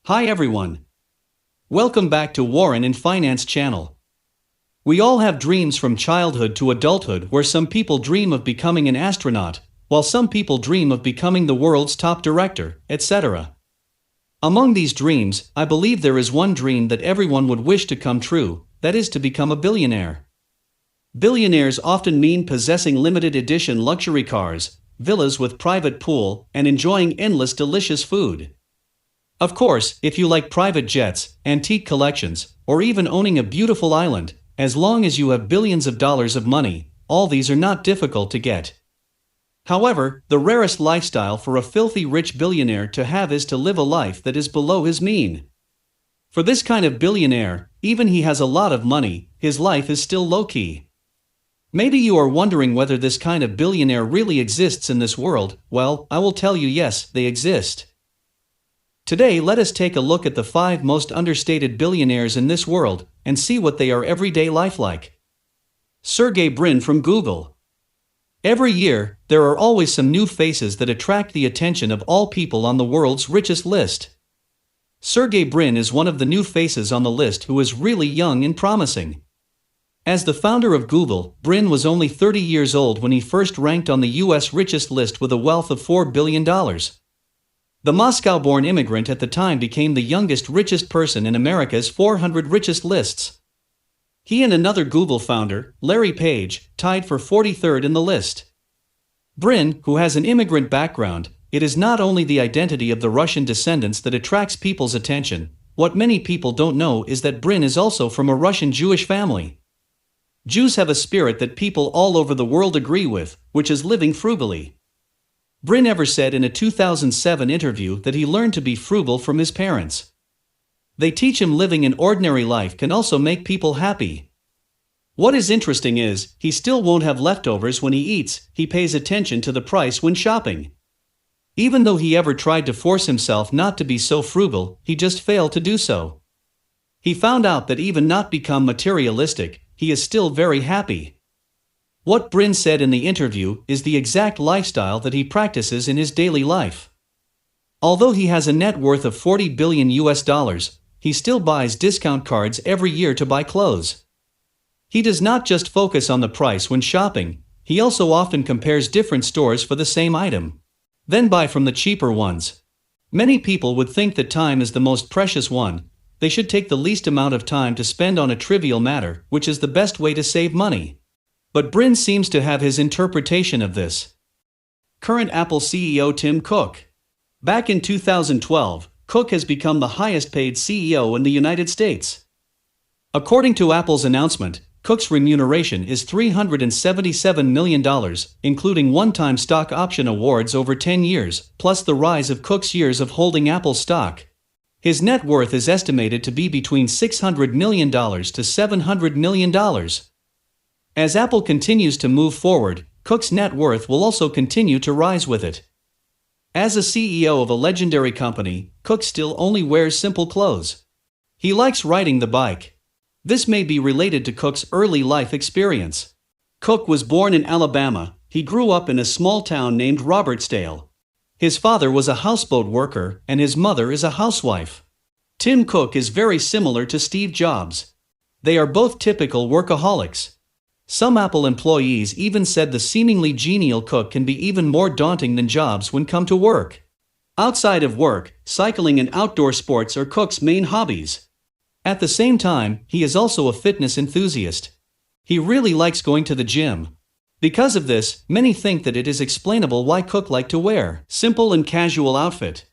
Hi everyone. Welcome back to Warren and Finance channel. We all have dreams from childhood to adulthood, where some people dream of becoming an astronaut, while some people dream of becoming the world's top director, etc. Among these dreams, I believe there is one dream that everyone would wish to come true, that is to become a billionaire. Billionaires often mean possessing limited edition luxury cars, villas with private pool, and enjoying endless delicious food. Of course, if you like private jets, antique collections, or even owning a beautiful island, as long as you have billions of dollars of money, all these are not difficult to get. However, the rarest lifestyle for a filthy rich billionaire to have is to live a life that is below his mean. For this kind of billionaire, even he has a lot of money, his life is still low-key. Maybe you are wondering whether this kind of billionaire really exists in this world. Well, I will tell you, yes, they exist. Today let us take a look at the 5 most understated billionaires in this world, and see what they are everyday life like. Sergey Brin from Google. Every year, there are always some new faces that attract the attention of all people on the world's richest list. Sergey Brin is one of the new faces on the list who is really young and promising. As the founder of Google, Brin was only 30 years old when he first ranked on the US richest list with a wealth of $4 billion. The Moscow-born immigrant at the time became the youngest richest person in America's 400 richest lists. He and another Google founder, Larry Page, tied for 43rd in the list. Brin, who has an immigrant background, it is not only the identity of the Russian descendants that attracts people's attention. What many people don't know is that Brin is also from a Russian Jewish family. Jews have a spirit that people all over the world agree with, which is living frugally. Brin ever said in a 2007 interview that he learned to be frugal from his parents. They teach him living an ordinary life can also make people happy. What is interesting is, he still won't have leftovers when he eats. He pays attention to the price when shopping. Even though he ever tried to force himself not to be so frugal, he just failed to do so. He found out that even not become materialistic, he is still very happy. What Brin said in the interview is the exact lifestyle that he practices in his daily life. Although he has a net worth of $40 billion, he still buys discount cards every year to buy clothes. He does not just focus on the price when shopping, he also often compares different stores for the same item. Then buy from the cheaper ones. Many people would think that time is the most precious one. They should take the least amount of time to spend on a trivial matter, which is the best way to save money. But Brin seems to have his interpretation of this. Current Apple CEO Tim Cook. Back in 2012, Cook has become the highest paid CEO in the United States. According to Apple's announcement, Cook's remuneration is $377 million, including one-time stock option awards over 10 years, plus the rise of Cook's years of holding Apple stock. His net worth is estimated to be between $600 million to $700 million. As Apple continues to move forward, Cook's net worth will also continue to rise with it. As a CEO of a legendary company, Cook still only wears simple clothes. He likes riding the bike. This may be related to Cook's early life experience. Cook was born in Alabama. He grew up in a small town named Robertsdale. His father was a houseboat worker, and his mother is a housewife. Tim Cook is very similar to Steve Jobs. They are both typical workaholics. Some Apple employees even said the seemingly genial Cook can be even more daunting than Jobs when come to work. Outside of work, cycling and outdoor sports are Cook's main hobbies. At the same time, he is also a fitness enthusiast. He really likes going to the gym. Because of this, many think that it is explainable why Cook liked to wear simple and casual outfit.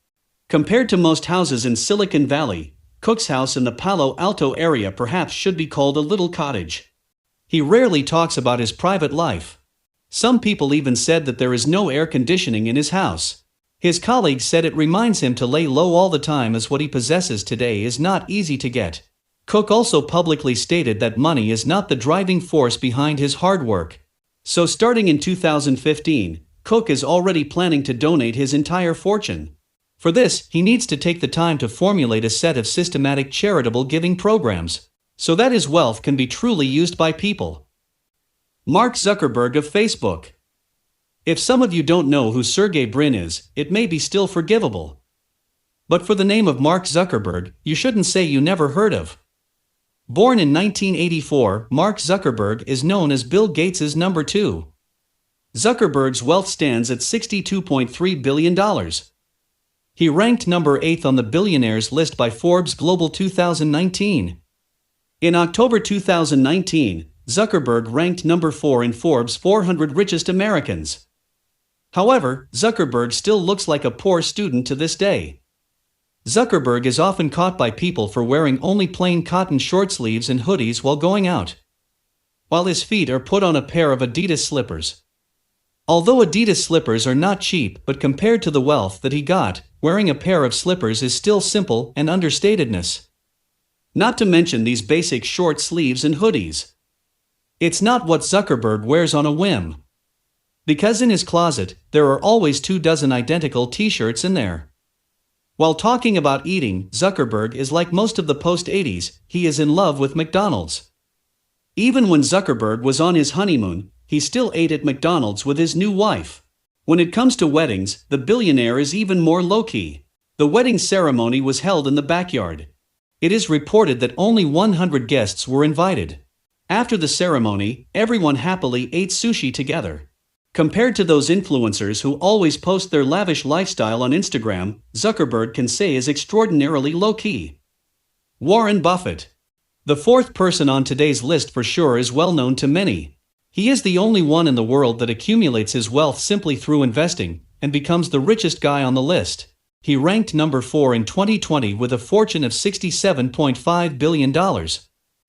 Compared to most houses in Silicon Valley, Cook's house in the Palo Alto area perhaps should be called a little cottage. He rarely talks about his private life. Some people even said that there is no air conditioning in his house. His colleagues said it reminds him to lay low all the time, as what he possesses today is not easy to get. Cook also publicly stated that money is not the driving force behind his hard work. So starting in 2015, Cook is already planning to donate his entire fortune. For this, he needs to take the time to formulate a set of systematic charitable giving programs, so that his wealth can be truly used by people. Mark Zuckerberg of Facebook. If some of you don't know who Sergey Brin is, it may be still forgivable. But for the name of Mark Zuckerberg, you shouldn't say you never heard of. Born in 1984, Mark Zuckerberg is known as Bill Gates's number 2. Zuckerberg's wealth stands at $62.3 billion. He ranked number 8 on the billionaires list by Forbes Global 2019. In October 2019, Zuckerberg ranked number 4 in Forbes' 400 Richest Americans. However, Zuckerberg still looks like a poor student to this day. Zuckerberg is often caught by people for wearing only plain cotton short sleeves and hoodies while going out, while his feet are put on a pair of Adidas slippers. Although Adidas slippers are not cheap, but compared to the wealth that he got, wearing a pair of slippers is still simple and understatedness. Not to mention these basic short sleeves and hoodies. It's not what Zuckerberg wears on a whim. Because in his closet, there are always 24 identical t-shirts in there. While talking about eating, Zuckerberg is like most of the post-80s, he is in love with McDonald's. Even when Zuckerberg was on his honeymoon, he still ate at McDonald's with his new wife. When it comes to weddings, the billionaire is even more low-key. The wedding ceremony was held in the backyard. It is reported that only 100 guests were invited. After the ceremony, everyone happily ate sushi together. Compared to those influencers who always post their lavish lifestyle on Instagram, Zuckerberg can say is extraordinarily low-key. Warren Buffett. The fourth person on today's list for sure is well known to many. He is the only one in the world that accumulates his wealth simply through investing, and becomes the richest guy on the list. He ranked number 4 in 2020 with a fortune of $67.5 billion.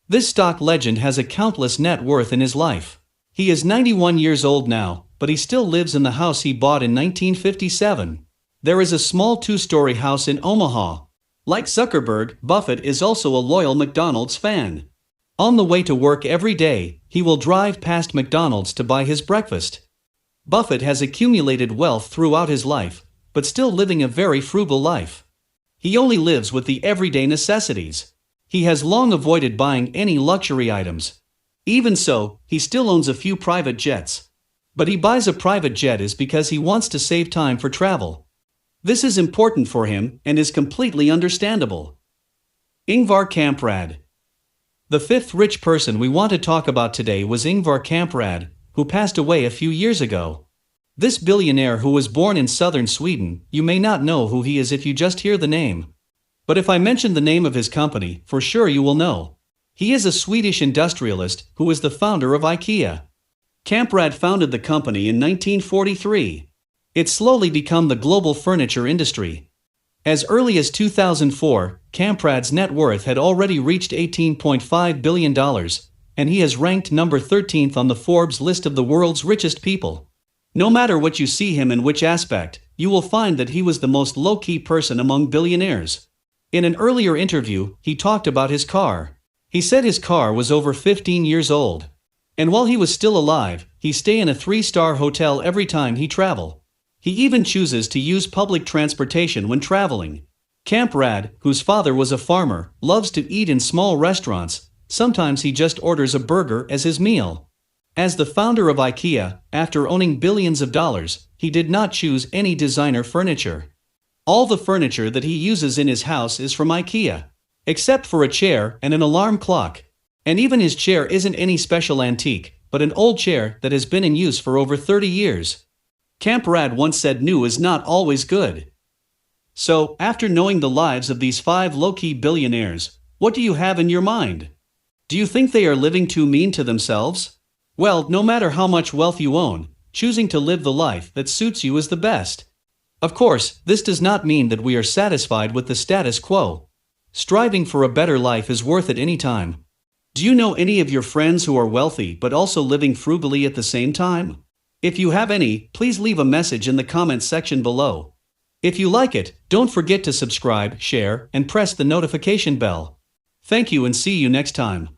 This stock legend has a countless net worth in his life. He is 91 years old now, but he still lives in the house he bought in 1957. There is a small 2-story house in Omaha. Like Zuckerberg, Buffett is also a loyal McDonald's fan. On the way to work every day, he will drive past McDonald's to buy his breakfast. Buffett has accumulated wealth throughout his life, but still living a very frugal life. He only lives with the everyday necessities. He has long avoided buying any luxury items. Even so, he still owns a few private jets. But he buys a private jet is because he wants to save time for travel. This is important for him and is completely understandable. Ingvar Kamprad. The fifth rich person we want to talk about today was Ingvar Kamprad, who passed away a few years ago. This billionaire who was born in southern Sweden, you may not know who he is if you just hear the name. But if I mention the name of his company, for sure you will know. He is a Swedish industrialist who is the founder of IKEA. Kamprad founded the company in 1943. It slowly became the global furniture industry. As early as 2004, Kamprad's net worth had already reached $18.5 billion, and he has ranked number 13th on the Forbes list of the world's richest people. No matter what you see him in which aspect, you will find that he was the most low-key person among billionaires. In an earlier interview, he talked about his car. He said his car was over 15 years old. And while he was still alive, he stay in a 3-star hotel every time he travel. He even chooses to use public transportation when traveling. Kamprad, whose father was a farmer, loves to eat in small restaurants. Sometimes he just orders a burger as his meal. As the founder of IKEA, after owning billions of dollars, he did not choose any designer furniture. All the furniture that he uses in his house is from IKEA, except for a chair and an alarm clock. And even his chair isn't any special antique, but an old chair that has been in use for over 30 years. Kamprad once said new is not always good. So, after knowing the lives of these 5 low-key billionaires, what do you have in your mind? Do you think they are living too mean to themselves? Well, no matter how much wealth you own, choosing to live the life that suits you is the best. Of course, this does not mean that we are satisfied with the status quo. Striving for a better life is worth it any time. Do you know any of your friends who are wealthy but also living frugally at the same time? If you have any, please leave a message in the comments section below. If you like it, don't forget to subscribe, share, and press the notification bell. Thank you and see you next time.